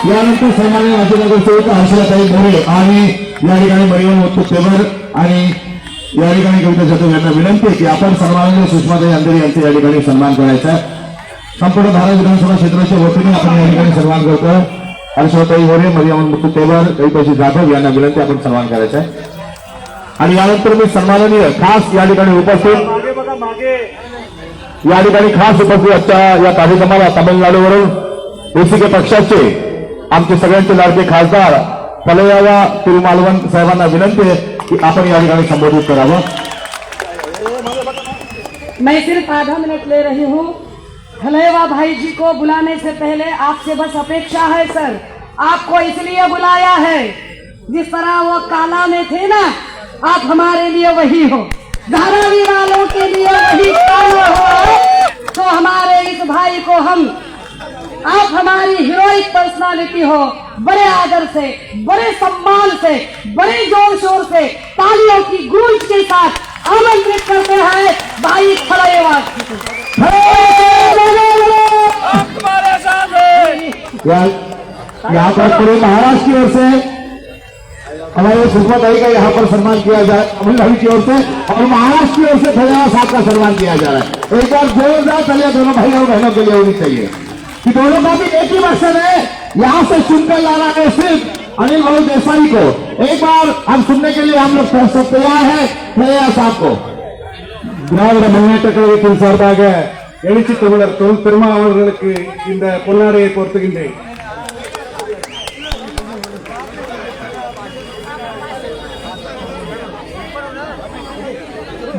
यानंतर सन्माननीय माजी सेविका हर्षलाताई मोरे आणि या ठिकाणी मरियम मुत्तुपेवर आणि या ठिकाणी कविता जाधव यांना विनंती की आपण सन्माननीय सुषमाताई अंधेरे यांचा या ठिकाणी सन्मान करायचा आहे। संपूर्ण धारावी विधानसभा क्षेत्राच्या वतीने आपण या ठिकाणी सन्मान करतो। हर्षलाताई मोरे, मरियम मुत्तुपेवर, कविता जाधव यांना विनंती आपण सन्मान करायचा आहे। आणि यानंतर मी सन्माननीय खास या ठिकाणी उपस्थित आजच्या या कार्यक्रमाला तामिळनाडूवरून एसीके पक्षाचे आमचे सगळ्यांचे लाडके खासदार पलयावा तिरुमालवन साहेबांना विनंती आहे कि आपण या ठिकाणी संबोधित करावं। मैं सिर्फ आधा मिनट ले रही हूँ। खलेवा भाई जी को बुलाने से पहले आपसे बस अपेक्षा है सर, आपको इसलिए बुलाया है जिस तरह वो काला में थे ना, आप हमारे लिए वही हो, धारावी वालों के लिए वही काला हो। तो हमारे इस भाई को आप हमारी हीरोइक पर्सनालिटी हो, बड़े आदर से, बड़े सम्मान से, बड़े जोर शोर से तालियों की गूंज के साथ आमंत्रित करते हैं भाई खलेवा। यहाँ पर पूरे महाराष्ट्र की ओर से हमारे सुषमाताई का यहाँ पर सम्मान किया जाए, तमिलनाडु की ओर से, और महाराष्ट्र की ओर से खलेवा साहब का सम्मान किया जा रहा है। एक बार जोरदार तालियां दोनों भाई और बहनों के लिए होनी चाहिए कि दोनों का भी एक ही मकसद है, यहाँ से चुनकर लाना है सिर्फ अनिल भाई देसाई को। एक बार हम सुनने के लिए हम लोग तैयार है खलेवा साहब को। திராவிட முன்னேற்றக் சார்பாக எழுச்சி தமிழர் தொல் பெருமா அவர்களுக்கு இந்த பொன்னாடையை பொறுத்துகின்றேன்।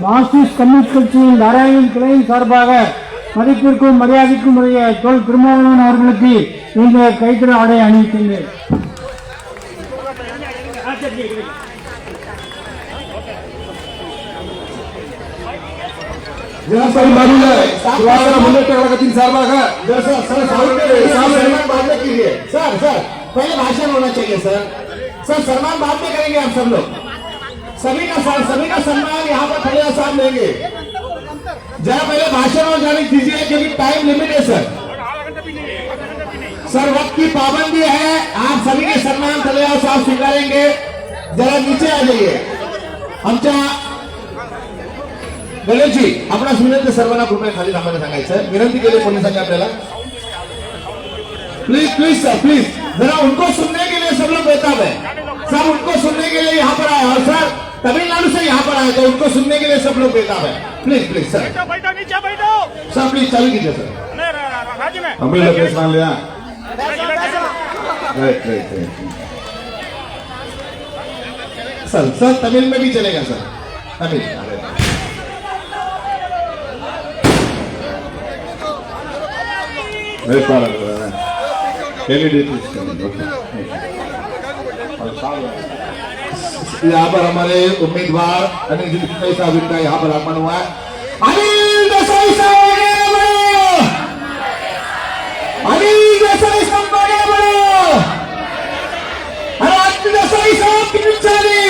மார்க்சிஸ்ட் கம்யூனிஸ்ட் கட்சியின் நாராயணன் கிளையின் சார்பாக மதிப்பிற்கும் மரியாதைக்கும் உரிய தொல் திருமாவளவன் அவர்களுக்கு இந்த கைத்தறி ஆடை அணிவிக்கின்றேன்। पहले भाषण होना चाहिए सर। सम्मान बाद में करेंगे हम सब लोग। सभी का सम्मान यहाँ पर खलेवा साहब लेंगे। जरा पहले भाषण और जाने दीजिए क्योंकि टाइम लिमिट है सर। सर वक्त की पाबंदी है, आप सभी के सम्मान खलेवा साहब स्वीकारेंगे। जरा नीचे आ जाइए। आमच्या गणेश जी आपणास विनंती, सर्वांना कृपया खाली थांबायला सांगायचं, विनंती केली पोलिसांनी आपल्याला। प्लीज सर, प्लीज जरा उनको सुनने के लिए सब लोग बेताब है। सब उनको सुनने के लिए यहाँ पर आए, और सर तमिलनाडु से यहाँ पर आए तो उनको सुनने के लिए सब लोग बेताब है। प्लीज सर, नीचे बैठो सर, प्लीज चालू कीजिए सर। अभी लोकेश मान लिया। सर तमिल में भी चलेगा सर, तमिल। यहाँ पर हमारे उम्मीदवार अनिल देसाई साहब का यहाँ पर आगमन हुआ है। अनिल देसाई साहब आगे बढ़ो, अनिल देसाई साहब आगे बढ़ो। अनिल देसाई साहब की निशानी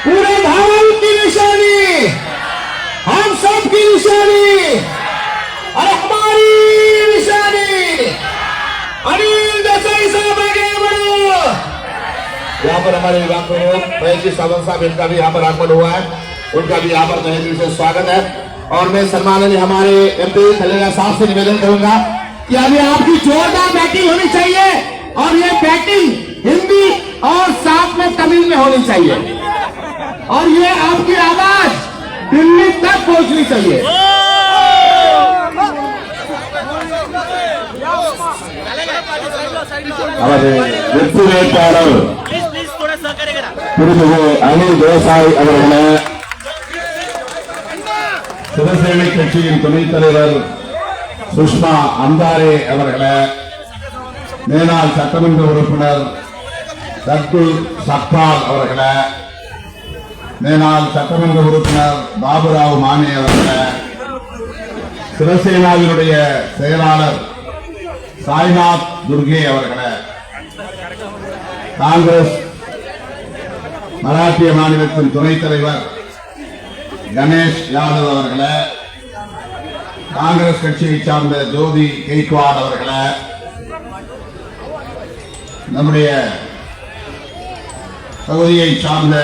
पूरे भारत की निशानी, हम सब की निशानी और हमारी निशानी। अनिल देसाई साहब आगे बढ़ो, पर हमारे विभाग प्रमुख महेश जी सावंत साहब, इनका भी यहाँ पर आगमन हुआ है, उनका भी यहाँ पर तहे दिल से स्वागत है। और मैं सम्माननीय हमारे MP खलेगा साहब से निवेदन करूंगा कि अभी आपकी जोरदार बैटिंग होनी चाहिए और ये बैटिंग हिंदी और साथ में तमिल में होनी चाहिए और ये आपकी आवाज दिल्ली तक पहुंचनी चाहिए। வெற்றி வேட்பாளர் திருமிகு அனில் தேசாய் அவர்களே, சிவசேனை கட்சியின் துணைத் தலைவர் சுஷ்மா அந்தாரே அவர்களே, மேனாள் சட்டமன்ற உறுப்பினர் தத்துல் சக்பால் அவர்களே, மேனாள் சட்டமன்ற உறுப்பினர் பாபுராவ் மானே அவர்களே, சிவசேனாவினுடைய செயலாளர் சாய்நாத் துர்கே அவர்களே, காங்கிரஸ் மராட்டிய மாநிலத்தின் துணைத் தலைவர் கணேஷ் யாதவ் அவர்களே, காங்கிரஸ் கட்சியை சார்ந்த ஜோதி கெய்க்வாட் அவர்களே, நம்முடைய பகுதியை சார்ந்த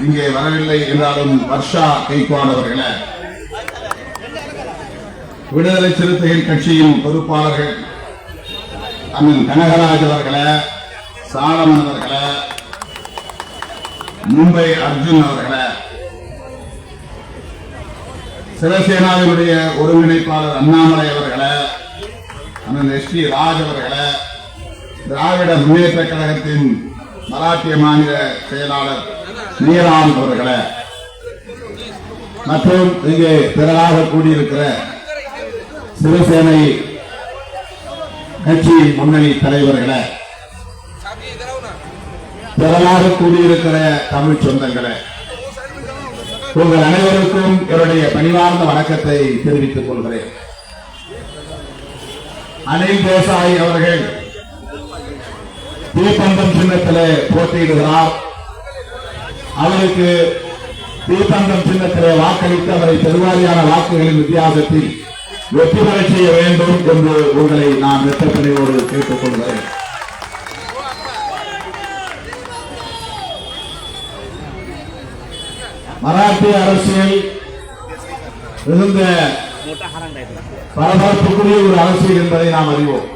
இங்கே வரவில்லை என்றாலும் வர்ஷா கெய்க்வாட் அவர்களே, விடுதலை சிறுத்தைகள் கட்சியின் பொறுப்பாளர்கள் அண்ணன் கனகராஜ் அவர்களே, சாலமன் அவர்களே, மும்பை அர்ஜுன் அவர்களே, சிவசேனாவினுடைய ஒருங்கிணைப்பாளர் அண்ணாமலை அவர்களே, அண்ணன் ST ராஜ் அவர்களே, திராவிட முன்னேற்ற கழகத்தின் மராட்டிய மாநில செயலாளர் நீராம் அவர்களே, மற்றும் இங்கே திரளாக கூடியிருக்கிற சிவசேனை கட்சி முன்னணி தலைவர்களே, திரளாக கூடியிருக்கிற தமிழ் சொந்தங்களே, உங்கள் அனைவருக்கும் என்னுடைய பணிவார்ந்த வணக்கத்தை தெரிவித்துக் கொள்கிறேன். அனில் தேசாய் அவர்கள் தீப்பந்தம் சின்னத்திலே போட்டியிடுகிறார். அவருக்கு தீப்பந்தம் சின்னத்திலே வாக்களித்து அவரை பெருவாரியான வாக்குகளின் வித்தியாசத்தில் வெற்றி பெற செய்ய வேண்டும் என்று உங்களை நான் வெற்றப்பணியோடு கேட்டுக் கொள்கிறேன். மராட்டிய அரசியல் மிகுந்த பரபரப்புக்குரிய ஒரு அரசியல் என்பதை நாம் அறிவோம்.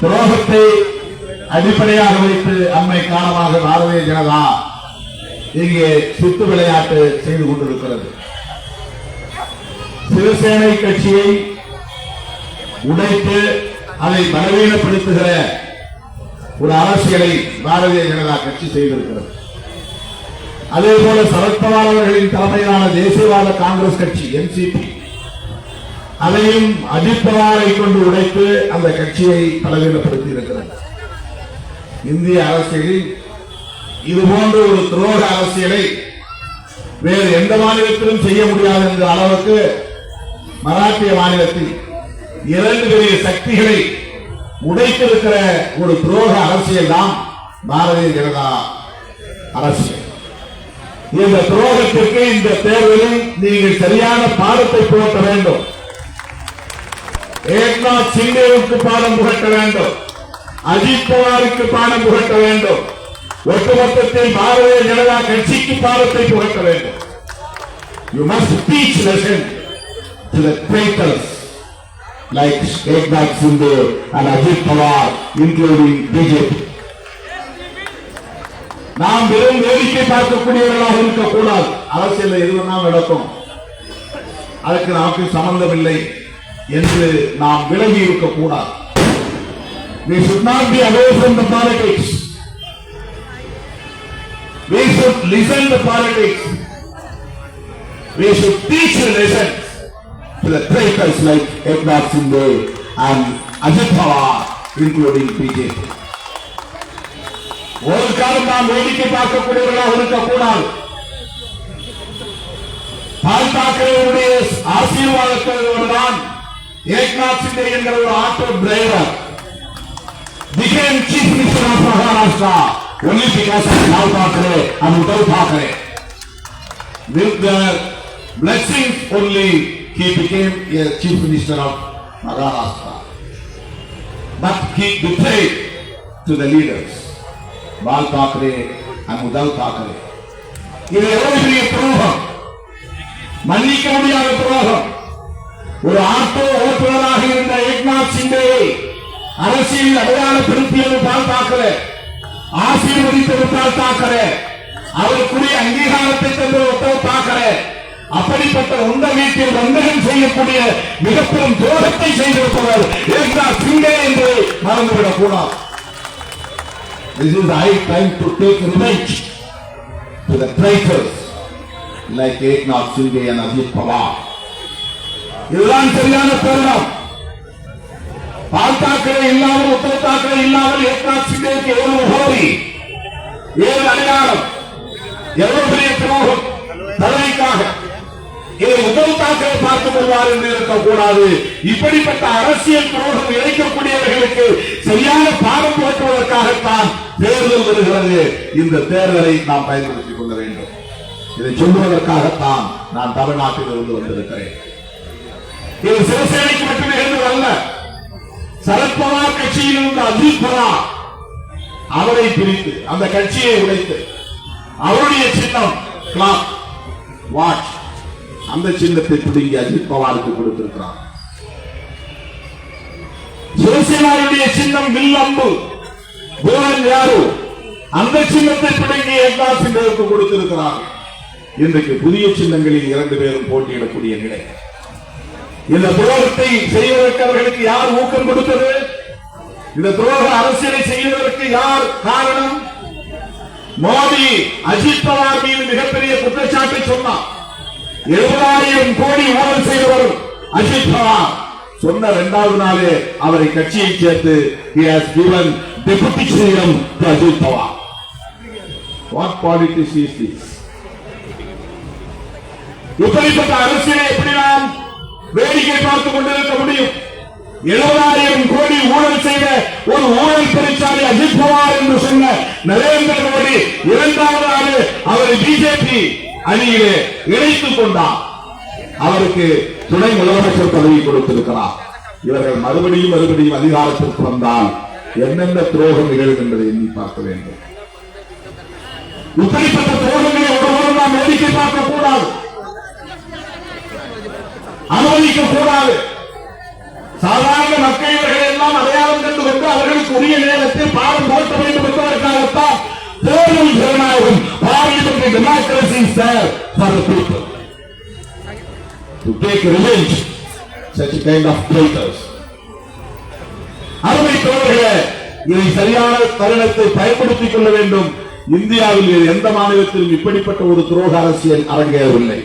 துரோகத்தை அடிப்படையாக வைத்து அண்மை காலமாக பாரதிய ஜனதா இங்கே சுத்து விளையாட்டு செய்து கொண்டிருக்கிறது. சிவசேனை கட்சியை உடைத்து அதை பலவீனப்படுத்துகிற ஒரு அரசியலை பாரதிய ஜனதா கட்சி செய்திருக்கிறது. அதேபோல சரத்பவார் அவர்களின் தலைமையிலான தேசியவாத காங்கிரஸ் கட்சி NCP அதையும் அஜித் பவாரை கொண்டு உடைத்து அந்த கட்சியை பலவீனப்படுத்தி இருக்கிறது. இந்திய அரசியலில் இதுபோன்ற ஒரு துரோக அரசியலை வேறு எந்த மாநிலத்திலும் செய்ய முடியாது என்ற அளவுக்கு மராட்டிய மாநிலத்தில் இரண்டு பெரிய சக்திகளை உடைத்திருக்கிற ஒரு துரோக அரசியல் தான் பாரதிய ஜனதா அரசியல். இந்த துரோகத்திற்கு இந்த தேர்தலில் நீங்கள் சரியான பாடத்தை புகட்ட வேண்டும். ஏக்நாத் சிண்டேவுக்கு பாடம் புகட்ட வேண்டும், அஜித் பவாருக்கு பாடம் புகட்ட வேண்டும், ஒட்டுமொத்தத்தில் பாரதிய ஜனதா கட்சிக்கு பாடத்தை புகட்ட வேண்டும். You must teach lesson to the traitors like Eknath Shinde and Ajit Pawar, including BJP. நாம் வெறும் வேடிக்கை பார்க்கக்கூடியவர்களாக இருக்கக்கூடாது. அரசியல் எதுவெல்லாம் நடக்கும், அதற்கு நமக்கு சம்பந்தமில்லை என்று நாம் விலகி இருக்கக்கூடாது. We should not be away from the politics. We should listen to politics. We should teach the lessons to the traitors like Eknath Shinde and Ajit Pawar, including BJP. ஒரு காலம் நாம் வேடிக்கை பார்க்கக்கூடியவர்களாக இருக்கக்கூடாது. பால் தாக்கரேவுடைய ஆசீர்வாதத்தோடு தான் ஏக்நாத் சிண்டே என்கிற ஒரு auto driver became chief minister of Maharashtra only because of Lal Thackeray and Uddhav Thackeray. With their blessings only he became a chief minister of Maharashtra. But he betrayed to the leaders. பால் தாக்கரே உத்தவ் தாக்கரே. இது எவ்வளவு பெரிய துரோகம், மன்னிக்க முடியாத துரோகம். ஒரு auto ஓட்டுநராக இருந்த ஏக்நாத் சிண்டே அரசியல் அடையாளப்படுத்தியது பால் தாக்கரே, ஆசீர்வதித்தது பால் தாக்கரே, அவருக்குரிய அங்கீகாரத்தை தந்த உத்தவ் தாக்கரே. அப்படிப்பட்ட உந்த வீட்டில் வந்தகம் செய்யக்கூடிய மிகப்பெரும் துரோகத்தை செய்திருப்பவர் ஏக்நாத் சிண்டே என்று மறந்துவிடக் கூடாது. This is the high time to take revenge to the traitors like Eknath Shinde and Ajit Pawar. இதுதான் சரியான தருணம். பால் தாக்கரே இல்லாமல் உத்தவ் தாக்கரே இல்லாமல் ஏக்நாத் சிண்டேக்கு எவ்வளவு முகவரி, ஏழு அடையாளம், எவ்வளவு பெரிய துரோகம் தலைமைக்காக. இதை உத்தவ் தாக்கரே பார்த்துக் கொள்வார் என்று இருக்கக்கூடாது. இப்படிப்பட்ட அரசியல் துரோகம் இழைக்கக்கூடியவர்களுக்கு சரியான பாடம் போற்றுவதற்காகத்தான் தேர்தல் வருகிறது. இந்த தேர்தலை நாம் பயன்படுத்திக் கொள்ள வேண்டும். இதை சொல்வதற்காகத்தான் நான் தமிழ்நாட்டில் இருந்து வந்திருக்கிறேன். இது சிவசேனைக்கு மட்டுமே அல்ல, சரத்பவார் கட்சியில் இருந்த அஜித் பவார் அவரை பிரித்து அந்த கட்சியை உடைத்து அவருடைய சின்னம் கிளாக் வாட்ச் அந்த சின்னத்தை பிடுங்கி அஜித் பவாருக்கு கொடுத்திருக்கிறார். சிவசேனாவுடைய சின்னம் வில் அம்பு கோரன் யாரு அந்த சின்னத்தை பிடுங்கி ஏக்நாத் சிண்டேவுக்கு கொடுத்திருக்கிறார். இன்றைக்கு புதிய சின்னங்களில் 2 பேரும் போட்டியிடக்கூடிய நிலை. இந்த துரோகத்தை செய்வதற்கு அவர்களுக்கு யார் ஊக்கம் கொடுத்தது? இந்த துரோக அரசியலை செய்வதற்கு யார் காரணம்? மோடி அஜித் பவார் மீது மிகப்பெரிய குற்றச்சாட்டை சொன்னார். 70,000 கோடி ஊழல் செய்தவர் அஜித் பவார். சொன்ன 2வது நாளே அவரை கட்சியை சேர்த்து he has given deputy CM to Ajit Pawar. What politics is this? இப்படிப்பட்ட அரசியலை எப்படி நாம் வேடிக்கை பார்த்துக் கொண்டிருக்க முடியும்? 70,000 கோடி ஊழல் செய்த ஒரு ஊழல் பெருச்சாளி அஜித் பவார் என்று சொன்ன நரேந்திர மோடி 2வது ஆண்டு அவரை பிஜேபி அணியிலே இணைத்துக் கொண்டார். அவருக்கு துணை முதலமைச்சர் பதவி கொடுத்திருக்கிறார். இவர்கள் மறுபடியும் அதிகாரத்திற்கு வந்தால் என்னென்ன துரோகம் நிகழும் என்பதை எண்ணி பார்க்க வேண்டும். இப்படிப்பட்ட துரோகங்களை ஒருவரும் நாம் வேடிக்கை பார்க்க கூடாது, அனுமதிக்க கூடாது. சாதாரண மக்கள் இவர்கள் எல்லாம் அடையாளம் கண்டு கொண்டு அவர்களுக்கு உரிய நேரத்தில் பாடம் போட்ட வேண்டும் என்பதற்காகத்தான் தேர்தல் ஜனநாயகம் parliamentary democracy is there for the people to take revenge such a kind of traitors. அருமை தோழர்களே, இதை சரியான தருணத்தை பயன்படுத்திக் கொள்ள வேண்டும். இந்தியாவில் வேறு எந்த மாநிலத்திலும் இப்படிப்பட்ட ஒரு துரோக அரசியல் அரங்கேறவில்லை.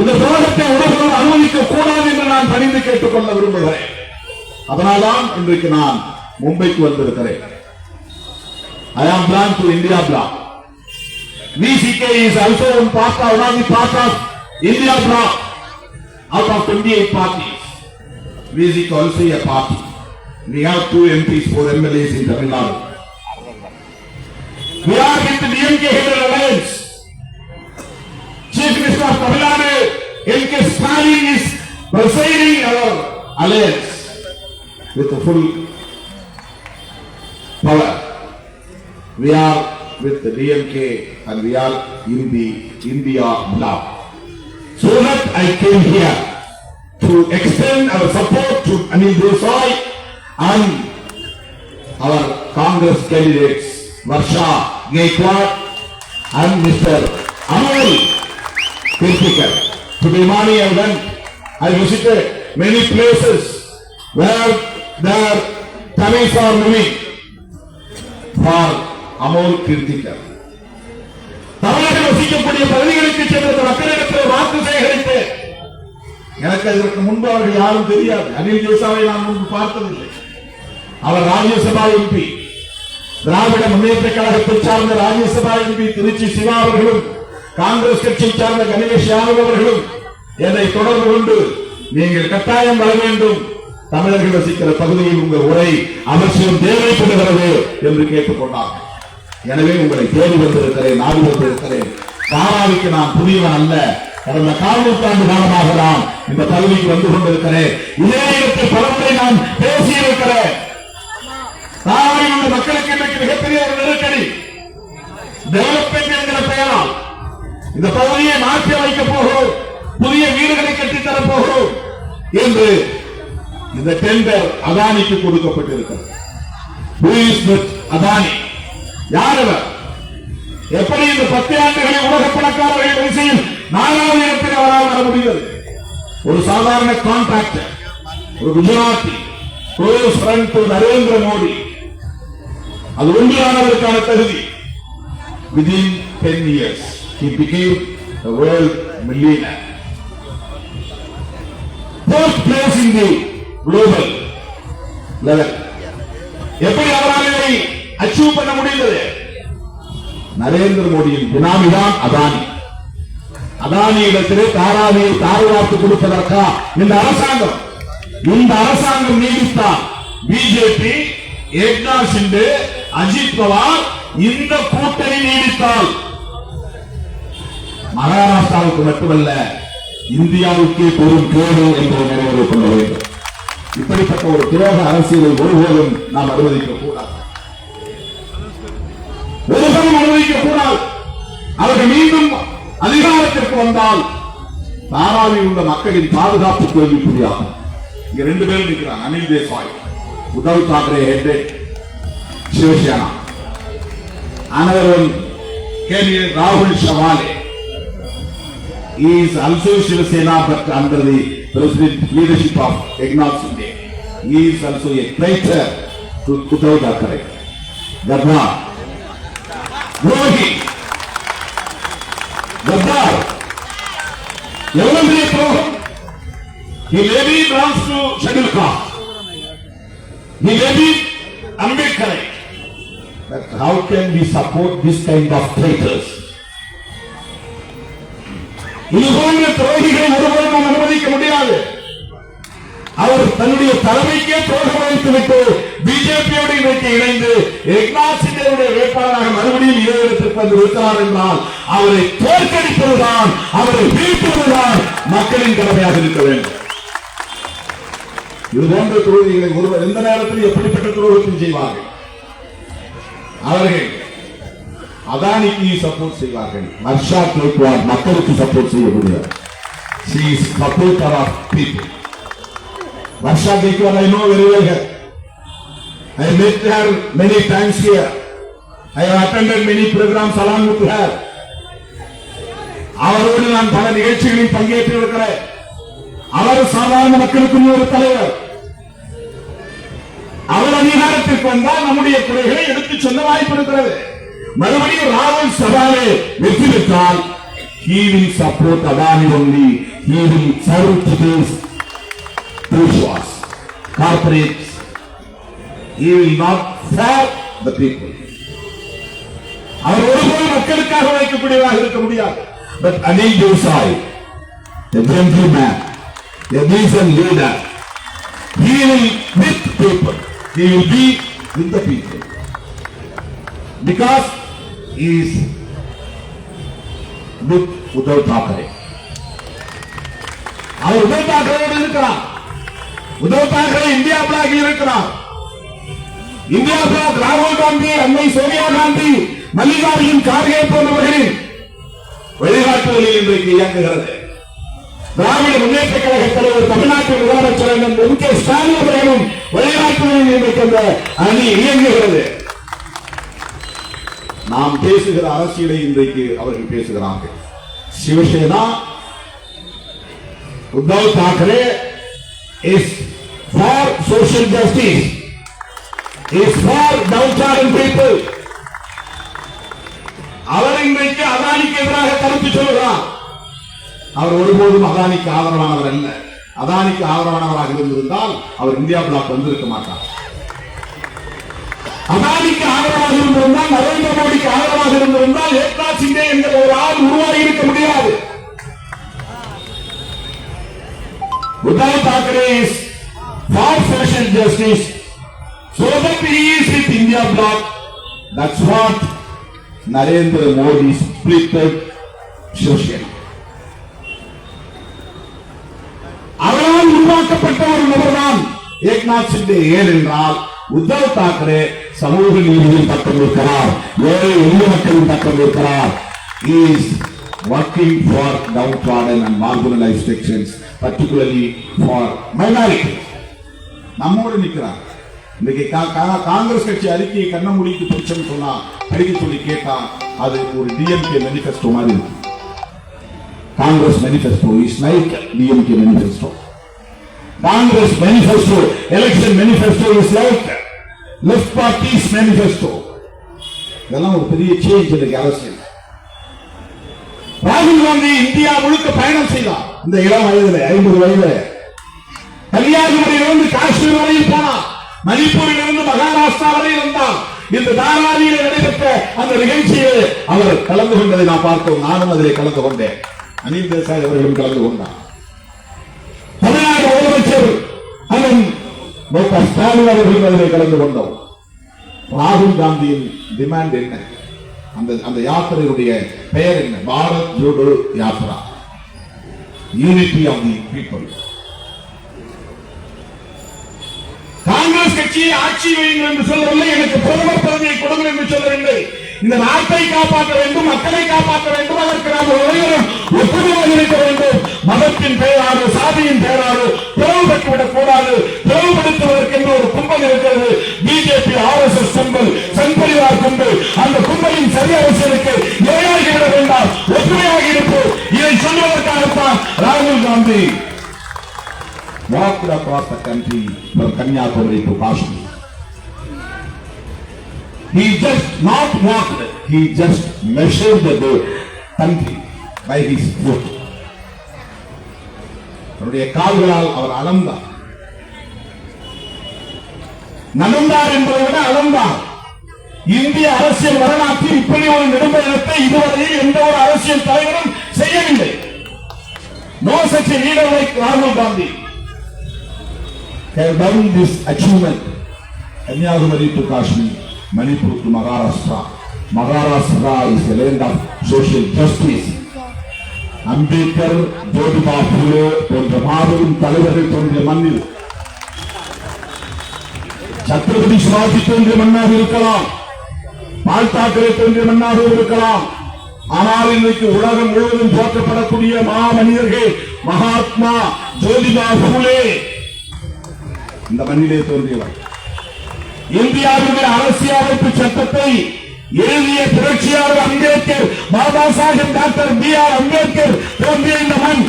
இந்த துரோகத்தை உலகம் அனுமதிக்க கூடாது என்று நான் பணிந்து கேட்டுக் கொள்ள விரும்புகிறேன். அதனால்தான் இன்றைக்கு நான் மும்பைக்கு வந்திருக்கிறேன். I am belong to India bloc. VCK is also one of the part of India bloc. Out of 28 parties, VCK also a party. We have 2 MPs, 4 MLAs in Tamil Nadu. We are with the DMK headed alliance. Chief Minister of Tamil Nadu, M.K. Stalin is presiding our alliance with the full power. We are with the DMK and we are in the India bloc. So that I came here to extend our support to Anil Desai and our Congress candidates Varsha Gaikwad and Mr. Amol Kirtikar. To be Mani event, I visited many places where their Tamils are living for Amol Kirtikar. தமிழகம் வசிக்கக்கூடிய பகுதிகளுக்கு சென்ற மக்களிடத்தில் வாக்கு சேகரித்து எனக்கு அதற்கு முன்பு அவர்கள் யாரும் தெரியாது. அனில் தேசாவை நான் முன்பு பார்த்ததில்லை. அவர் ராஜ்யசபா எம்பி, திராவிட முன்னேற்ற கழகத்தை சார்ந்த ராஜ்யசபா எம்பி திருச்சி சிவா அவர்களும் காங்கிரஸ் கட்சியை சார்ந்த கணேஷ் யாதவ் அவர்களும் என்னை தொடர்பு கொண்டு நீங்கள் கட்டாயம் வர வேண்டும், தமிழர்கள் வசிக்கிற பகுதியில் உங்கள் உரை அவசியம் தேவைப்படுகிறது என்று கேட்டுக்கொண்டார்கள். எனவே உங்களை தேடி வந்திருக்கிறேன், நாடு வந்திருக்கிறேன். தாராவிக்கு நான் புதியவன் அல்ல. கடந்த 4 நூற்றாண்டு காலமாக நான் இந்த பகுதிக்கு வந்து கொண்டிருக்கிறேன். இதே இடத்தில் பலமுறை நான் பேசியிருக்கிறேன். தாராவில் மாநில மக்களுக்கு இன்றைக்கு மிகப்பெரிய ஒரு நெருக்கடி. டெவலப்மெண்ட் என்கிற பெயரால் இந்த பகுதியை மாற்றி அமைக்கப் போகிறோம், புதிய வீடுகளை கட்டித்தரப் போகிறோம் என்று இந்த டெண்டர் அதானிக்கு கொடுக்கப்பட்டிருக்கிறது. அதானி யார் அவர்? எப்படி இந்த 10 ஆண்டுகளில் உலக பணக்காரர்கள் வரிசையில் 4வது இடத்தில் அவரால் வர முடிகிறது? ஒரு சாதாரண கான்ட்ராக்டர், ஒரு Gujarati, close friend to Narendra Modi. அது ஒன்றானதற்கான தகுதி. Within 10 years, he became a world millionaire. First place in the global level. எப்படி அவரால் இதை அச்சீவ் பண்ண முடிந்தது? நரேந்திர மோடியின் பினாமிதான் அதானி. அதானி இடத்திலே தாராவியை தாறுவார்த்து கொடுப்பதற்கா இந்த அரசாங்கம் நீடித்தால் பிஜேபி, ஏக்நாத் ஷிண்டே, அஜித் பவார் இந்த கூட்டணி நீடித்தால் மகாராஷ்டிராவுக்கு மட்டுமல்ல இந்தியாவுக்கே பெரும் கேடு என்பதை நிறைவேறிக் கொள்ள வேண்டும். இப்படிப்பட்ட ஒரு துரோக அரசியலை ஒருபோதும் நாம் அனுமதிக்க கூடாது. அவர்கள் மீண்டும் அதிகாரத்திற்கு வந்தால் தாராவில் உள்ள மக்களின் பாதுகாப்பு கேள்விக்குறியாகும். இங்க 2 பேர் இருக்கிறாங்க. Anil Desai, Uddhav Thackeray head Shiv Sena. Another one came here, Rahul Shawale. He is also Shiva Sena, but under the president leadership of Eknath Shinde. He is also a traitor to Uddhav Thackeray. Gaddar, Rohi, Gaddar. Every program, he maybe belongs to scheduled caste. He may be Ambedkar. But how can we support this kind of traitors? இது போன்ற துரோகிகளை ஒருபோதும் நாம் அனுமதிக்க முடியாது. அவர் தன்னுடைய தலைமைக்கே துரோகம் வைத்துவிட்டு பிஜேபியோடு இன்றைக்கு இணைந்து ஏக்நாத் ஷிண்டேவுடைய வேட்பாளராக மறுபடியும் இடத்திற்கு வந்து இருக்கிறார் என்றால் அவரை தோற்கடிப்பதுதான், அவரை வீழ்த்துவதுதான் மக்களின் கடமையாக இருக்க வேண்டும். இது போன்ற துரோகிகளை ஒருவர் எந்த நேரத்தில் எப்படிப்பட்ட துரோகத்தையும் செய்வார்கள். அவர்கள் அதானிக்கு சப்போர்ட் செய்வார்கள். ஹர்ஷா கேக்வாட் மக்களுக்கு சப்போர்ட் செய்ய முடியாது. She is supporter of people. Harsha Kekwad I know very well her. I met her many times here. I have attended many programs along with her. அவரோடு நான் பல நிகழ்ச்சிகளில் பங்கேற்று இருக்கிறேன். அவர் சாதாரண மக்களுக்கு ஒரு தலைவர். அவர் அதிகாரத்திற்கு வந்தால் நம்முடைய குறைகளை எடுத்துச் சொல்ல வாய்ப்பு இருக்கிறது. மறுபடியும் ராகுல் சவாலே வெற்றி பெற்றால் he will support Adani only. He will serve today's bourgeois, corporates. He will not serve the people. அவர் ஒருபோது மக்களுக்காக வைக்கக்கூடியதாக இருக்க முடியாது. But Anil Desai, a gentleman, a decent leader, he will with people. He will be with the people. Because he is with Uddhav Thackeray. அவர் உத்தவ் தாக்கரேயோடு இருக்கிறார். Uddhav Thackeray India black இருக்கிறார். India black ராகுல் காந்தி, அன்னை சோனியா காந்தி, மல்லிகார்ஜுன் கார்கே போன்றவர்களின் வழிகாட்டுதலில் இன்றைக்கு இயங்குகிறது. திராவிட முன்னேற்ற கழக தலைவர் தமிழ்நாட்டு முதலமைச்சர் M.K. ஸ்டாலின் அவர்களும் வழிகாட்டுதலில் இன்றைக்கு அந்த அணி இயங்குகிறது. நாம் பேசுகிற அரசியலை இன்றைக்கு அவர்கள் பேசுகிறார்கள். Shiv Sena, Uddhav Thackeray is for social justice, is for downtrodden people. அவர் இன்றைக்கு அதானிக்கு எதிராக கருத்து சொல்கிறார். அவர் ஒருபோதும் அதானிக்கு ஆதரவானவர் அல்ல. அதானிக்கு ஆதரவானவராக இருந்திருந்தால் அவர் இந்தியா பிளாக் வந்திருக்க மாட்டார். அதானிக்கு ஆதரவாக இருந்திருந்தால், நரேந்திர மோடிக்கு ஆதரவாக இருந்திருந்தால் ஏக்நாத் ஷிண்டே என்ற ஒரு ஆள் உருவாகி இருக்க முடியாது. Uddhav Thackeray is for social justice, so that he is with India bloc. That's what Narendra Modi splitted Shivsena. அவரால் உருவாக்கப்பட்ட ஒரு நபர்தான் ஏக்நாத் ஷிண்டே. ஏனென்றால் உத்தவ் தாக்கரே சமூக நீதியின் பக்கம் இருக்கிறார், ஏழை எளிய மக்களின் பக்கம் இருக்கிறார். He is working for downtrodden and marginalized sections, particularly for minorities. நம்மோடு நிற்கிறார். இன்னைக்கு காங்கிரஸ் கட்சி அறிக்கையை கண்ண மூடிட்டு பிடிச்சன்னு சொன்னா படிக்க சொல்லி கேட்டா அது ஒரு டிஎம்கே மேனிஃபெஸ்டோ மாதிரி இருக்கு. Congress manifesto is like DMK manifesto. Congress manifesto, election manifesto is like left parties manifesto. இதெல்லாம் ஒரு பெரிய சேஞ்ச் இன்றைக்கு அரசியல். ராகுல் காந்தி இந்தியா முழுக்க பயணம் செய்தார். இந்த இளம் வயதில் 50 வயதில் கன்னியாகுமரியிலிருந்து காஷ்மீர் வரையில் போனார், மணிப்பூரிலிருந்து மகாராஷ்டிரா வரையில் வந்தார். இந்த தாராவியில் நடைபெற்ற அந்த நிகழ்ச்சியில் அவர் கலந்து கொண்டதை நாம் பார்த்தோம். நானும் அதிலே கலந்து கொண்டேன், அனில் தேசாய் அவர்களும் கலந்து கொண்டார். தமிழ்நாடு முதலமைச்சர் அண்ணன் டாக்டர் ஸ்டாலின் அவர்களும் அதிலே கலந்து கொண்டோம். ராகுல் காந்தியின் டிமாண்ட் என்ன? அந்த யாத்திரையுடைய பெயர் என்ன? Bharat Jodo Yatra, unity of the people. Congress கட்சியை ஆட்சி வையுங்கள் என்று சொல்லவில்லை, எனக்கு பிரதமர் பதவியை கொடுங்கள் என்று சொல்லவில்லை. இந்த நாட்டை காப்பாற்ற வேண்டும், மக்களை காப்பாற்ற வேண்டும், அதற்கு நாம் அனைவரும் ஒற்றுமையாக இருக்க வேண்டும். மதத்தின் பெயராறு, சாதியின் பெயராறு பிளவுபட்டுவிடக் கூடாது. பிளவுபடுத்துவதற்கு என்று ஒரு கும்பல் இருக்கிறது, பிஜேபி RSS கும்பல், சங்பரிவார் கும்பல். அந்த கும்பலின் சரி அரசியலுக்கு இரையாகிவிட வேண்டாம், ஒற்றுமையாக இருப்போம். இதை சொல்வதற்காகத்தான் ராகுல் Gandhi walked across the country from Kanyakumari to Kashmir. He just not walked, he just measured the country by his foot. அவருடைய கால்களால் அவர் அளந்தார். நடந்தார் என்பதை விட அளந்தார். இந்திய அரசியல் வரலாற்றில் இப்படி ஒரு நெடும்பயணத்தை இதுவரையில் எந்த ஒரு அரசியல் தலைவரும் செய்யவில்லை. No such a leader like Rahul Gandhi have done this achievement. Kanyakumari to Kashmir, Manipur to Maharashtra. Maharashtra is the land of social justice. Ambedkar, Jyotiba Phule போன்ற மாபெரும் தலைவர்கள் தோன்றிய மண்ணில் சத்ரபதி சிவாஜி தோன்றிய மண்ணாக இருக்கலாம், பால் தாக்கரே தோன்றிய மண்ணாக இருக்கலாம். ஆனால் இன்றைக்கு உலகம் முழுவதும் போற்றப்படக்கூடிய மாமனிதர்கள் மகாத்மா ஜோதிபா பூலே இந்த மண்ணிலே தோன்றியவர். இந்தியாவுடைய அரசியலமைப்பு சட்டத்தை எழுதிய புரட்சியாளர் அம்பேத்கர், பாபா சாஹிப் டாக்டர் B.R. அம்பேத்கர் தோன்றிய இந்த மண்.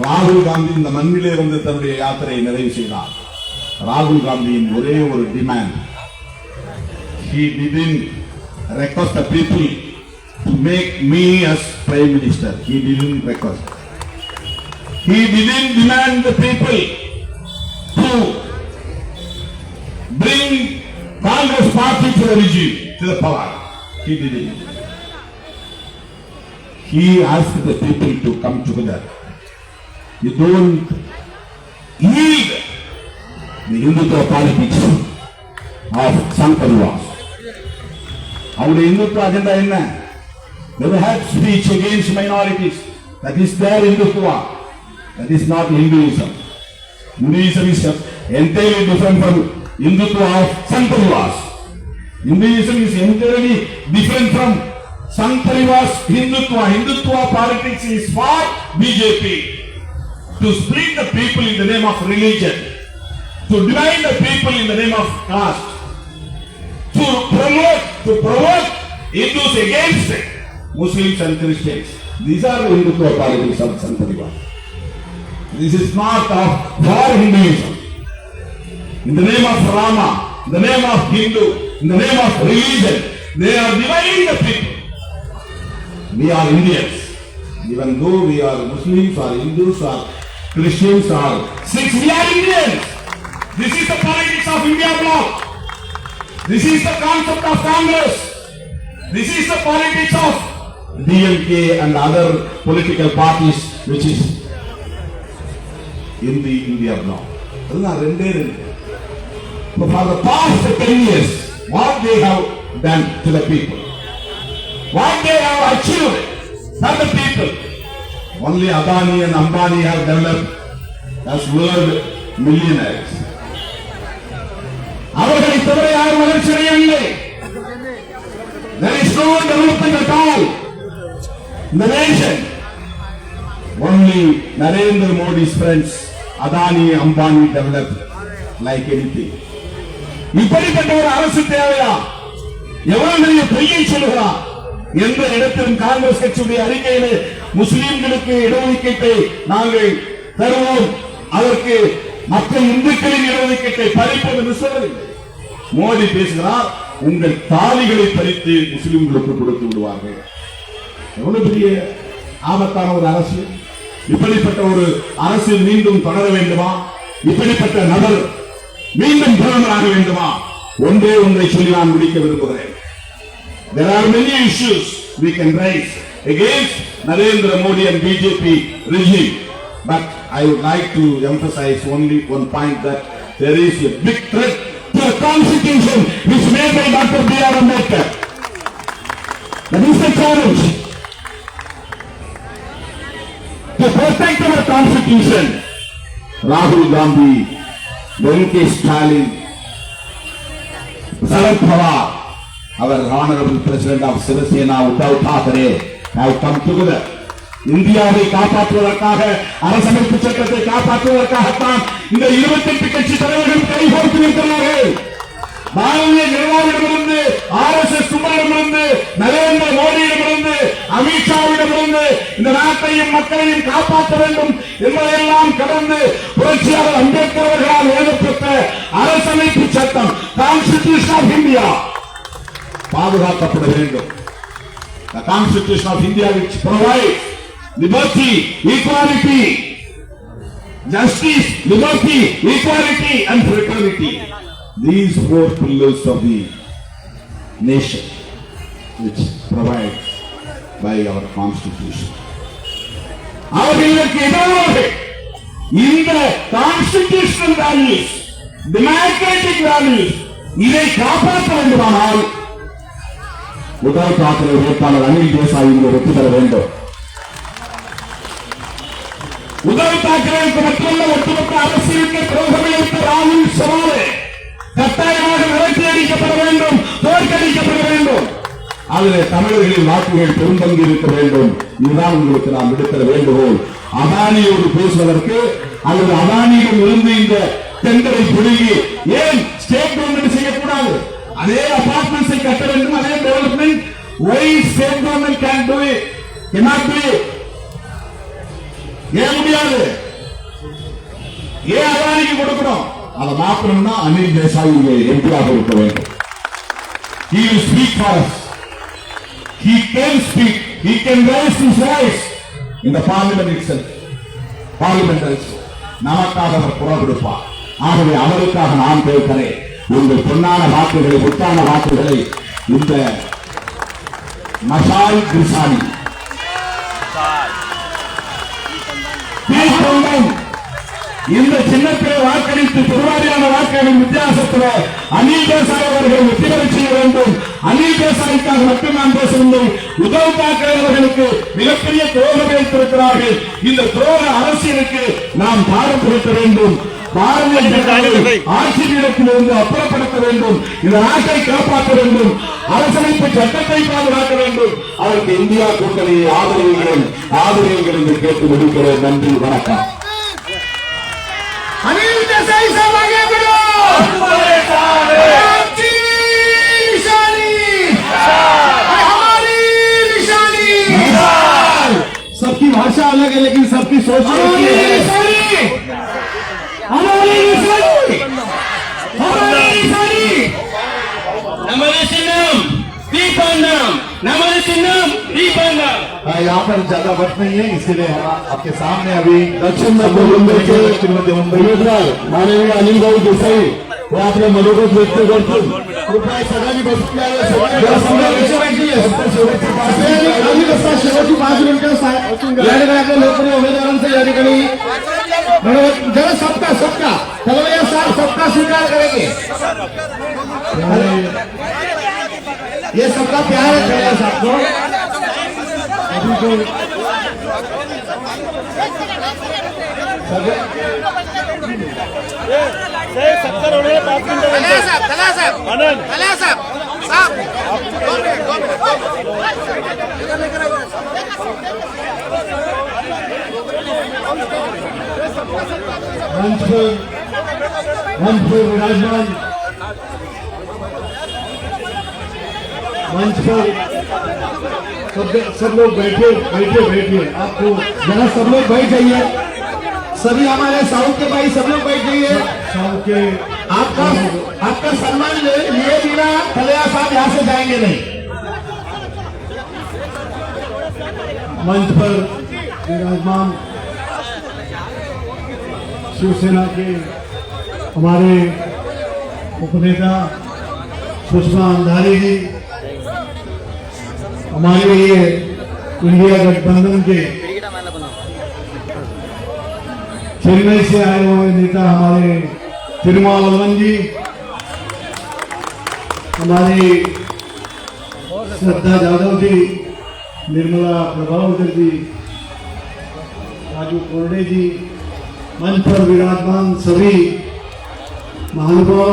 ராகுல் காந்தி இந்த மண்ணிலே வந்து தன்னுடைய யாத்திரையை நிறைவு செய்தார். ராகுல் காந்தியின் ஒரே ஒரு demand, he didn't request the people to make me as prime minister. He didn't request. He didn't demand the people to bring Congress party to the regime, to the power. He didn't. He asked the people to come together. You don't yield the Hindutva politics of Sangh Parivar. அவருடைய இந்துத்துவ agenda என்ன? They had speech against minorities. That is their Hindutva. That is not Hinduism. Hinduism is entirely different from Hindutva of Sangh Parivar. Hinduism is entirely different from Sangh Parivar's Hindutva. Hindutva politics is for BJP to split the people in the name of religion, to divide the people in the name of caste, to provoke Hindus against Muslims and Christians. These are the Hindutva politics of Sangh Parivar. This is not of for Hinduism. In the name of Rama, in the name of Hindu, in the name of religion, they are dividing the people. We are Indians. Even though we are Muslims or Hindus or Christians or Sikhs, we are Indians. This is the politics of India bloc. This is the concept of Congress. This is the politics of DMK and other political parties which is in the India bloc. For the past 10 years, what they have done to the people, what they have achieved for the people, only Adani and Ambani have developed as world millionaires. தவிர யாரும் வளர்ச்சி அடையவில்லை. There is no development at all in the nation. Only Narendra Modi's friends, Adani, Ambani developed like anything. இப்படிப்பட்ட ஒரு அரசு தேவையா? எவ்வளவு பெரிய பொய்யை சொல்லுகிறார். எந்த இடத்திலும் காங்கிரஸ் கட்சியுடைய அறிக்கையிலே முஸ்லிம்களுக்கு இடஒதுக்கீட்டை நாங்கள் தருவோம், அதற்கு மற்ற இந்துக்களின் இடஒதுக்கீட்டை பறிப்போம் என்று சொல்லவில்லை. மோடி பேசுகிறார், உங்கள் தாலிகளை பறித்து முஸ்லிம்களுக்கு கொடுத்து விடுவார்கள். எவ்வளவு பெரிய ஆபத்தான ஒரு அரசு. இப்படிப்பட்ட ஒரு அரசு மீண்டும் தொடர வேண்டுமா? இப்படிப்பட்ட நபர் மீண்டும் பிரதமராக வேண்டுமா? ஒன்றே ஒன்றை சொல்லி நான் முடிக்க விரும்புகிறேன். There are many issues we can raise against Narendra Modi and BJP regime, but I would like to emphasize only one point, that there is a big threat to the constitution which made by Dr. B.R. Ambedkar. That is the challenge. To protect our constitution, Rahul Gandhi, Venkatesh Stalin, Sharad Pawar, our honorable president of Shiv Sena, Uddhav Thackeray, have come together. இந்தியாவை காப்பாற்றுவதற்காக, அரசமைப்பு சட்டத்தை காப்பாற்றுவதற்காகத்தான் இந்த 28 கட்சி தலைவர்கள் கைகோர்த்து நிற்கிறார்கள். Bharatiya ஜனதாவிடமிருந்து, RSS கும்பலிடமிருந்து, Narendra மோடியிடமிருந்து, அமித்ஷாவிடமிருந்து இந்த நாட்டையும் மக்களையும் காப்பாற்ற வேண்டும் என்பதையெல்லாம் கடந்து புரட்சியாளர் அம்பேத்கர் அவர்களால் எழுதப்பட்ட அரசமைப்பு சட்டம், கான்ஸ்டிடியூஷன் ஆஃப் இந்தியா பாதுகாக்கப்பட வேண்டும். The Constitution of India which provides liberty, equality, justice, liberty, equality and fraternity. These 4 pillars of the nation which provided by our Constitution. அவர்களுக்கு எதிராக இந்த கான்ஸ்டிடியூஷனல் வேல்யூஸ், டெமோக்ராட்டிக் வேல்யூஸ் இதை காப்பாற்ற வேண்டுமானால் உத்தவ் தாக்கரே வேட்பாளர் அனில் தேசாய் வெற்றி பெற வேண்டும். உத்தவ் தாக்கரேவுக்கு மட்டுமல்ல, ஒட்டுமொத்த அரசியலுக்கு துரோகம் இழைத்த ராகுல் சவாலே கட்டாயமாக விரட்டியடிக்கப்பட வேண்டும், தோற்கடிக்கப்பட வேண்டும். அதில் தமிழர்களின் வாக்குகள் பெரும்பங்கு இருக்க வேண்டும். இதுதான் உங்களுக்கு நாம் விடுக்கிற வேண்டுகோள். அதானியோடு பேசுவதற்கு அல்லது அதானியிடம் இருந்து இந்த டெண்டரை பிடுங்கி ஏன் ஸ்டேட் கவர்மெண்ட் செய்யக்கூடாது? அதே அபார்ட்மெண்ட்ஸை கட்ட வேண்டும், அதே development. Why state government can do it? Cannot do it. ஏன் முடியாது? ஏன் அதானிக்கு கொடுக்கணும்? அதை மாற்றணும்னா அனில் தேசாய் எம்பியாக இருக்க வேண்டும். He will speak for us. He can speak. He can raise his voice in the parliament itself. Parliament also. நமக்காக அவர் குரல் கொடுப்பார். ஆகவே அவருக்காக நான் கேட்கிறேன், உங்கள் பொன்னான வாக்குகளை, புத்தான வாக்குகளை இந்த மசால் கிருசானி இந்த சின்னத்திலே வாக்களித்து பெருவாரியான வாக்குகளின் வித்தியாசத்தில் அனில் தேசாய் அவர்கள் வெற்றி பெற செய்ய வேண்டும். அனில் தேசாய்க்காக மட்டும் நான் பேசவில்லை, உத்தவ் தாக்கரே அவர்களுக்கு மிகப்பெரிய துரோகம் வைத்திருக்கிறார்கள். இந்த துரோக அரசியலுக்கு நாம் பாடம் புரித்த வேண்டும். பாரதிய ஜனதாவை ஆட்சியிடத்திலிருந்து அப்புறப்படுத்த வேண்டும். இந்த நாட்டை காப்பாற்ற வேண்டும். அரசமைப்பு சட்டத்தை பாதுகாக்க வேண்டும். அதற்கு இந்தியா கூட்டணியை ஆதரவுகள் என்று கேட்டு முடிக்கிறேன். நன்றி, வணக்கம். अनिल देसाई साहब आगे बढ़ो। आपकी निशानी हमारी निशानी। सबकी भाषा अलग है लेकिन सबकी सोच हमारी निशानी हमारी निशानी हमारी निशानी। नमः सिन्नम दीपंगम, नमः सिन्नम दीपंगम। यहाँ पर ज्यादा वक्त नहीं है, इसीलिए आपके सामने अभी दक्षिण मुंबई के मध्य मुंबई माननीय अनिल भाऊ देसाई वो आपने मनोगत व्यक्त करतो. कृपया सगळ्यांनी बसून शेवटची 5 मिनिटं या ठिकाणी आपल्या लोकप्रिय उमेदवारांचं या ठिकाणी जरा सबका चलो सबका स्वीकार करेंगे. ये सबका प्यार है सबको. सत्तर होने 5 मिनट मंच पर विराजमान मंच पर सब लोग बैठिए आपको जरा सब लोग बैठ जाइए, सभी हमारे साउथ के भाई सब लोग बैठ जाइए। साउथ के आपका सम्मान लिए बिना खलिया साहब यहाँ से जाएंगे नहीं। मंच पर विराजमान शिवसेना के हमारे उपनेता सुषमा अंधारी जी, हमारे ये इंडिया गठबंधन के चेन्नई से आए हुए नेता हमारे तिरुमावलवन जी, हमारी श्रद्धा जाधव जी, निर्मला प्रभावकर जी, राजू कोरडे जी, मंच पर विराजमान सभी महानुभाव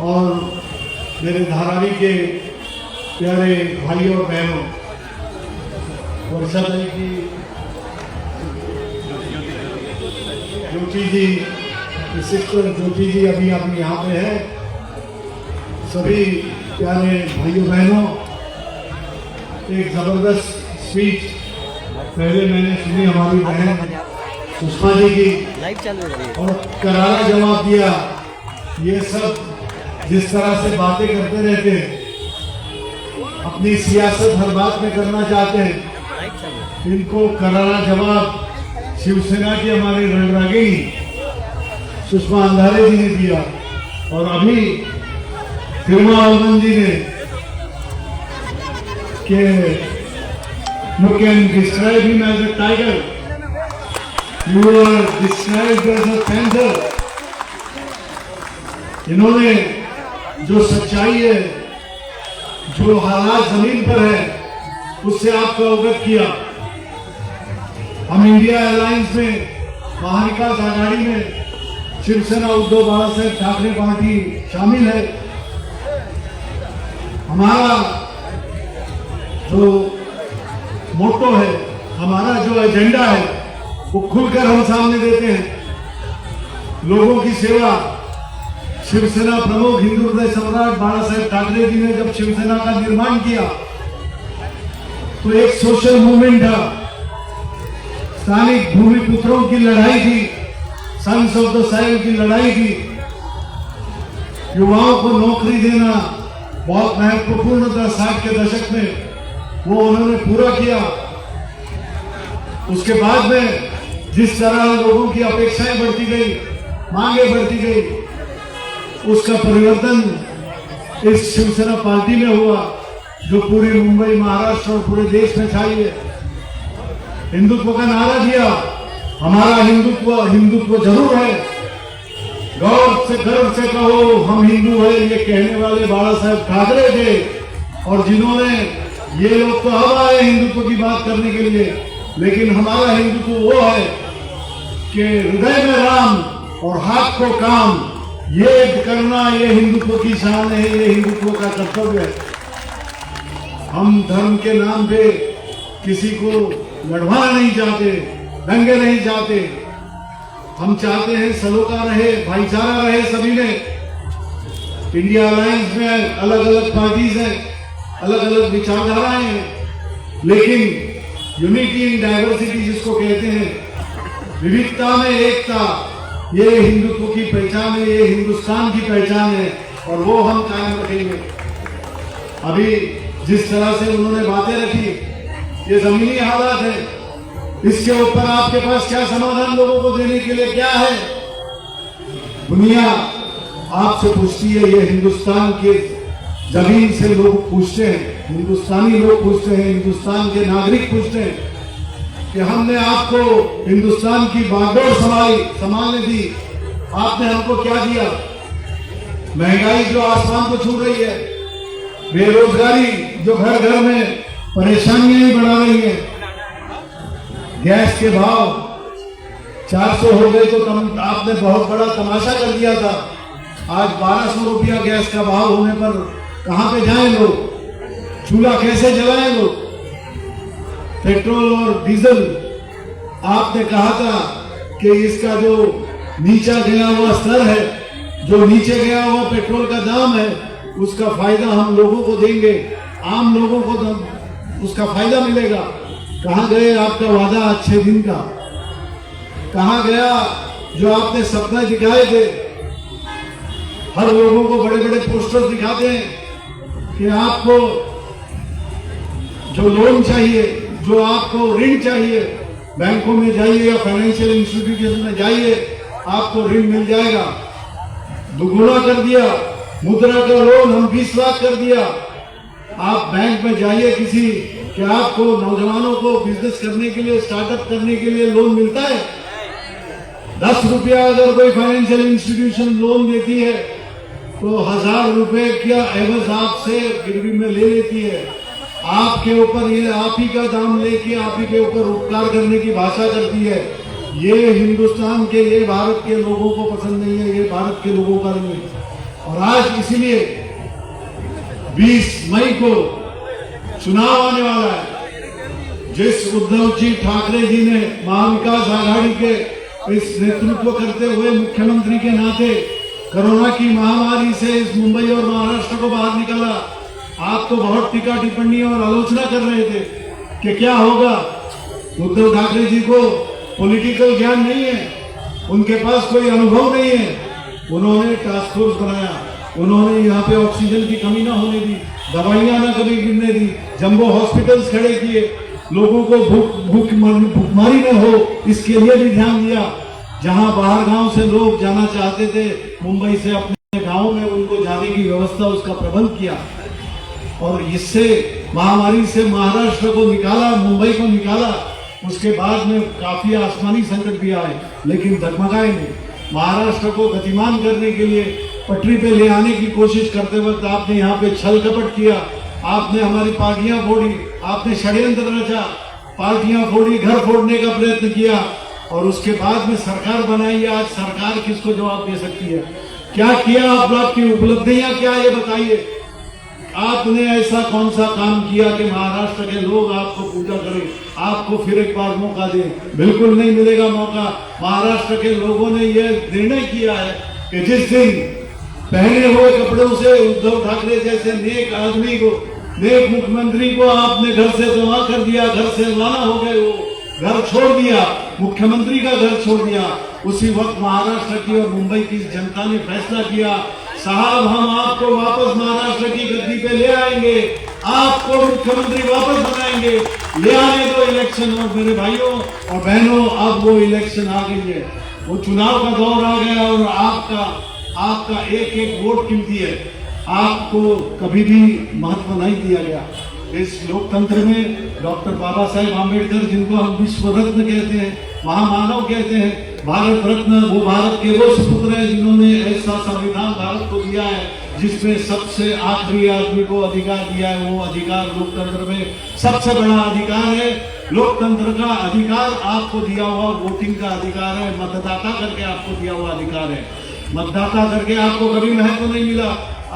और मेरे धारावी के प्यारे भाइयों और बहनों, वर्षा जी की, ज्योति जी, सिस्टर ज्योति जी अभी यहाँ पे है, सभी प्यारे भाइयों बहनों, एक जबरदस्त स्पीच पहले मैंने सुनी हमारी बहन सुषमा जी की और करारा जवाब दिया। ये सब जिस तरह से बातें करते रहते हैं, अपनी सियासत हर बात में करना चाहते हैं, इनको करारा जवाब शिवसेना की हमारी रणरागिणी सुषमा अंधारे जी ने दिया। और अभी तिरुमावलवन जी ने कि you can describe him as a tiger, you are described as a panther। इन्होंने जो सच्चाई है, जो हालात जमीन पर है, उससे आपको अवगत किया। हम इंडिया अलायंस में, महाविकास आघाड़ी में शिवसेना उद्धव बाला साहेब ठाकरे पार्टी शामिल है। हमारा जो मोटो है, हमारा जो एजेंडा है, वो खुलकर हम सामने देते हैं। लोगों की सेवा। शिवसेना प्रमुख हिंदू हृदय सम्राट बाला साहेब ठाकरे जी ने जब शिवसेना का निर्माण किया तो एक सोशल मूवमेंट था, स्थानिक भूमिपुत्रों की लड़ाई थी, सन्स ऑफ द साइल की लड़ाई थी। युवाओं को नौकरी देना बहुत महत्वपूर्ण था 60 के दशक में, वो उन्होंने पूरा किया। उसके बाद में जिस तरह लोगों की अपेक्षाएं बढ़ती गई, मांगे बढ़ती गई, उसका परिवर्तन इस शिवसेना पार्टी में हुआ, जो पूरी मुंबई, महाराष्ट्र और पूरे देश में छाई है। हिंदुत्व का नारा दिया। हमारा हिंदुत्व जरूर है। गर्व से कहो हम हिंदू है, ये कहने वाले बाला साहेब ठाकरे थे। और जिन्होंने, ये लोग तो अब आए हिंदुत्व की बात करने के लिए, लेकिन हमारा हिंदुत्व वो है कि हृदय में राम और हाथ को काम, ये करना ये हिंदुत्व की शान है, ये हिंदुत्व का कर्तव्य है। हम धर्म के नाम पे किसी को लड़वाना नहीं चाहते, दंगे नहीं चाहते। हम चाहते हैं सलोखा रहे, भाईचारा रहे सभी में। इंडिया अलायंस में अलग अलग पार्टीज हैं, अलग अलग विचारधाराएं हैं, लेकिन यूनिटी इन डाइवर्सिटी जिसको कहते हैं, विविधता में एकता, ये हिंदुत्व की पहचान है, ये हिंदुस्तान की पहचान है, और वो हम कायम रखेंगे। अभी जिस तरह से उन्होंने बातें रखी, ये जमीनी हालात है, इसके ऊपर आपके पास क्या समाधान लोगों को देने के लिए क्या है? दुनिया आपसे पूछती है, ये हिंदुस्तान के जमीन से लोग पूछते हैं, हिंदुस्तानी लोग पूछते हैं, हिंदुस्तान के नागरिक पूछते हैं कि हमने आपको हिंदुस्तान की बागडोर संभालने दी, आपने हमको क्या दिया? महंगाई जो आसमान को छू रही है, बेरोजगारी जो घर घर में परेशानियां बढ़ा रही है, गैस के भाव 400 हो गए तो आपने बहुत बड़ा तमाशा कर दिया था। आज 1200 रुपया गैस का भाव होने पर कहां पे जाएं लोग? चूल्हा कैसे जलाएं लोग? पेट्रोल और डीजल, आपने कहा था कि इसका जो नीचा गिना हुआ स्तर है जो नीचे गया हुआ पेट्रोल का दाम है उसका फायदा हम लोगों को देंगे, आम लोगों को उसका फायदा मिलेगा। कहाँ गए आपका वादा अच्छे दिन का? कहाँ गया जो आपने सपना दिखाए थे? हर लोगों को बड़े बड़े पोस्टर दिखाते हैं कि आपको जो लोन चाहिए, जो आपको ऋण चाहिए, बैंकों में जाइए या फाइनेंशियल इंस्टीट्यूशन में जाइए, आपको ऋण मिल जाएगा। दुगुना कर दिया मुद्रा का लोन, हम 20 लाख कर दिया। आप बैंक में जाइए किसी कि आपको नौजवानों को बिजनेस करने के लिए, स्टार्टअप करने के लिए लोन मिलता है। 10 रुपया अगर कोई फाइनेंशियल इंस्टीट्यूशन लोन देती है तो 1000 रुपए क्या एवज आपसे गिरवी में ले लेती है। आपके ऊपर ये आप ही का दाम लेके आप ही के ऊपर उपकार करने की भाषा करती है। ये हिंदुस्तान के, ये भारत के लोगों को पसंद नहीं है, ये भारत के लोगों का नहीं है। और आज इसीलिए 20 मई को चुनाव आने वाला है। जिस उद्धव जी ठाकरे जी ने महाविकास आघाड़ी के इस नेतृत्व करते हुए मुख्यमंत्री के नाते कोरोना की महामारी से इस मुंबई और महाराष्ट्र को बाहर निकाला, आप तो बहुत टीका टिप्पणी और आलोचना कर रहे थे कि क्या होगा। उद्धव ठाकरे जी को पॉलिटिकल ज्ञान नहीं है, उनके पास कोई अनुभव नहीं है। उन्होंने टास्क फोर्स बनाया, उन्होंने यहाँ पे ऑक्सीजन की कमी ना होने दी, दवाइयां ना कभी गिरने दी, जंबो हॉस्पिटल्स खड़े किए, लोगों को भूखमारी न हो इसके लिए भी ध्यान दिया। जहां बाहर गांव से लोग जाना चाहते थे मुंबई से अपने गांव में, उनको जाने की व्यवस्था, उसका प्रबंध किया और इससे महामारी से महाराष्ट्र को निकाला, मुंबई को निकाला। उसके बाद में काफी आसमानी संकट भी आए लेकिन डगमगाए नहीं। महाराष्ट्र को गतिमान करने के लिए पटरी पे ले आने की कोशिश करते वक्त आपने यहाँ पे छल कपट किया, आपने हमारी पार्टियां फोड़ी, आपने षड्यंत्र रचा, पार्टियां फोड़ी, घर फोड़ने का प्रयत्न किया और उसके बाद में सरकार बनाई। आज सरकार किसको जवाब दे सकती है? क्या किया आपकी उपलब्धियां क्या ये बताइए। आपने ऐसा कौन सा काम किया कि महाराष्ट्र के लोग आपको पूजा करें, आपको फिर एक बार मौका दें? बिल्कुल नहीं मिलेगा मौका। महाराष्ट्र के लोगों ने यह निर्णय किया है कि जिस दिन पहने हुए कपड़ों से उद्धव ठाकरे जैसे नेक आदमी को, नेक मुख्यमंत्री को आपने घर से जमा कर दिया, घर से रवाना हो गए, वो घर छोड़ दिया, मुख्यमंत्री का घर छोड़ दिया। उसी वक्त महाराष्ट्र की और मुंबई की जनता ने फैसला किया, साहब हम आपको वापस महाराष्ट्र की गद्दी पे ले आएंगे, आपको मुख्यमंत्री वापस बनाएंगे, ले आने दो इलेक्शन। और मेरे भाइयों और बहनों, अब वो इलेक्शन आ गई है, वो चुनाव का दौर आ गया और आपका एक एक वोट कीमती है। आपको कभी भी महत्व नहीं दिया गया। इस लोकतंत्र में डॉक्टर बाबा साहेब आम्बेडकर, जिनको हम विश्व रत्न कहते हैं, महामानव कहते हैं, भारत रत्न, वो भारत के वो सुपुत्र हैं जिन्होंने ऐसा संविधान भारत को दिया है जिसमें सबसे आखिरी आदमी को अधिकार दिया है। वो अधिकार लोकतंत्र में सबसे बड़ा अधिकार है। लोकतंत्र का अधिकार आपको दिया हुआ वोटिंग का अधिकार है, मतदाता करके आपको दिया हुआ अधिकार है। मतदाता करके आपको कभी महत्व नहीं मिला।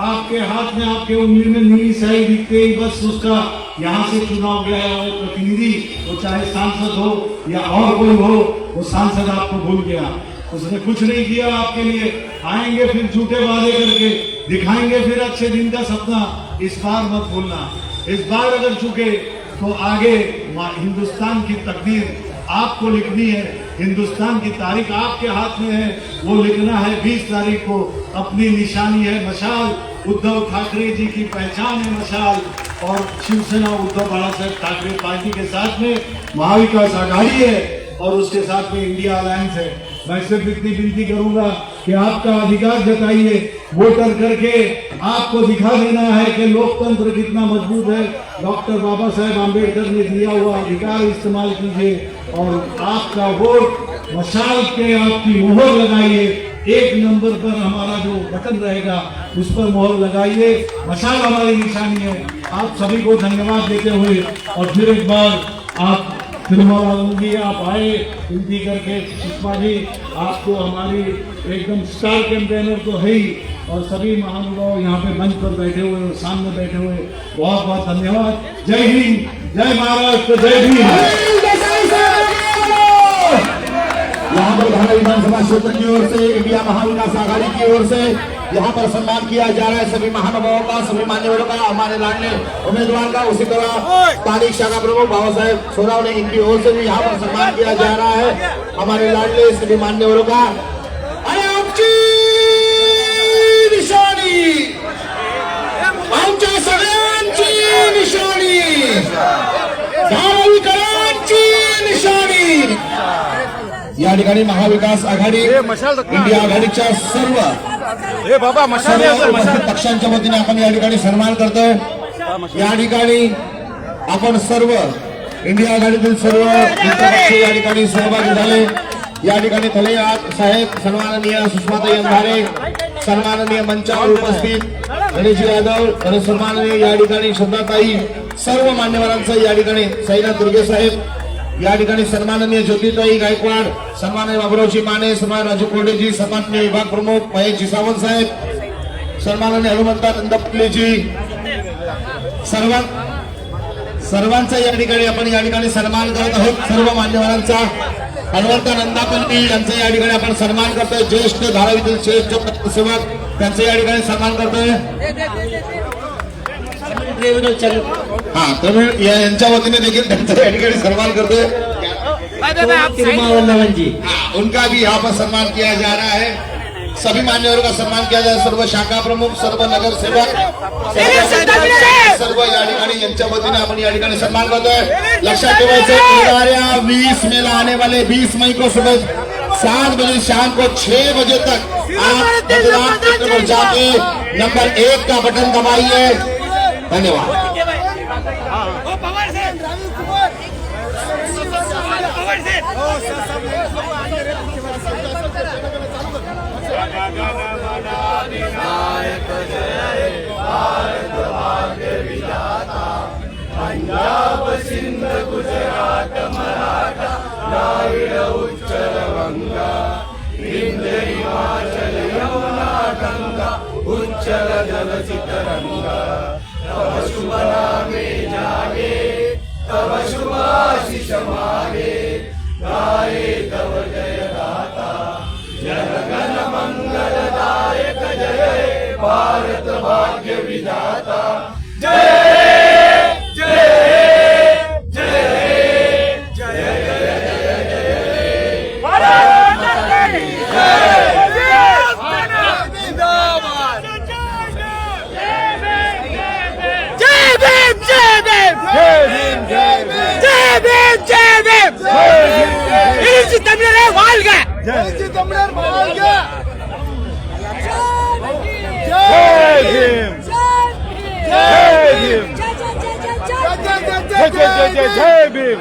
आपके हाथ में, आपके उंगली में नीली स्याही दिखते ही बस उसका यहाँ से चुनाव गया है प्रतिनिधि, वो चाहे सांसद हो या और कोई हो, वो सांसद आपको भूल गया। उसने कुछ नहीं किया आपके लिए। आएंगे फिर झूठे वादे करके, दिखाएंगे फिर अच्छे दिन का सपना। इस बार मत भूलना, इस बार अगर चुके तो आगे हिंदुस्तान की तकदीर आपको लिखनी है, हिंदुस्तान की तारीख आपके हाथ में है, वो लिखना है। 20 तारीख को अपनी निशानी है मशाल, उद्धव ठाकरे जी की पहचान है मशाल, और शिवसेना उद्धव बाला साहेब ठाकरे पार्टी के साथ में महाविकास आघाड़ी है और उसके साथ में इंडिया अलायंस है। मैं सिर्फ इतनी विनती करूंगा कि आपका अधिकार जताइए, वोटर करके आपको दिखा देना है कि लोकतंत्र कितना मजबूत है। डॉक्टर बाबा साहेब आम्बेडकर ने दिया हुआ अधिकार इस्तेमाल कीजिए और आपका वोट मशाल पे आपकी मोहर लगाइए। 1 नंबर पर हमारा जो बटन रहेगा उस पर मोहर लगाइए, मशाल हमारी निशानी है। आप सभी को धन्यवाद देते हुए और फिर एक बार आप फिल्माऊंगी, आप आए विनती करके। सुषमा जी, आपको हमारी एकदम स्टार कैंपेनर तो है ही, और सभी महानुभाव यहाँ पे मंच पर बैठे हुए और सामने बैठे हुए बहुत बहुत धन्यवाद। जय हिंद, जय महाराष्ट्र, जय भीम। यहाँ पर धारा विधानसभा क्षेत्र की ओर से इंडिया महाविकास आघाड़ी की ओर से यहाँ पर सम्मान किया जा रहा है सभी महानुभावों का, सभी मान्यवरों का, हमारे लाडले उम्मीदवार का। उसी तरह तारीख शाखा प्रमुख बाबा साहेब सोरावने इनकी ओर से भी यहाँ पर सम्मान किया जा रहा है हमारे लाडले सभी मान्यवरों का। अरे आमची निशानी, आमच्या सगळ्यांची निशानी, धारावीकरांची निशानी। या ठिकाणी महाविकास आघाडी इंडिया आघाडीच्या सर्व उपस्थित पक्षांच्या वतीने आपण या ठिकाणी सन्मान करतोय। या ठिकाणी आपण सर्व इंडिया आघाडीतील सर्व मित्रपक्ष या ठिकाणी सहभागी झाले। या ठिकाणी थले साहेब, सन्माननीय सुषमाताई अंधारे, सन्माननीय मंचावर उपस्थित गणेश यादव आणि सन्माननीय या ठिकाणी श्रद्धाताई, सर्व मान्यवरांचं या ठिकाणी साईनाथ दुर्गे साहेब, या ठिकाणी सन्माननीय ज्योतिताई गायकवाड, सन्माननीय बाबुरावजी माने, सन्मान राजू कोरडेजी, सन्माननीय विभाग प्रमुख महेशजी सावंत साहेब, सन्माननीय हनुमंता नंदपल्लीजी, सर्वांचा या ठिकाणी आपण या ठिकाणी सन्मान करत आहोत। सर्व मान्यवरांचा हनुमंता नंदापल्ली यांचा या ठिकाणी आपण सन्मान करतोय। ज्येष्ठ धारावीतील श्रेष्ठ सेवक त्यांचा या ठिकाणी सन्मान करतोय। हाँ तर यांच्या वतीने देखील त्यांचा या ठिकाणी सन्मान करतोय। उनका भी यहाँ पर सम्मान किया जा रहा है। सभी मान्यवरों का सम्मान किया जाए। सर्व शाखा प्रमुख, सर्व नगर सेवक, सर्व या ठिकाणी यांच्या वतीने आपण या ठिकाणी सन्मान करतोय। लक्षात ठेवायचं, येणाऱ्या 20 मेला आने वाले 20 मई को सुबह 7 बजे शाम को 6 बजे तक आप मतदान केंद्र पर जाके नंबर 1 का बटन दबाइए। धन्यवाद। पंजाब सिंध गुजरात मराठा द्राविड उच्चल गंगा विंध्य हिमाचल यमुना गंगा उच्चल जलधि तरंगा तव शुभ नामे जागे तव शुभ आशीष मागे गाये तव जय गाथा जनगण मंगलदायक जय भारत भाग्य विधाता जय जय भीम।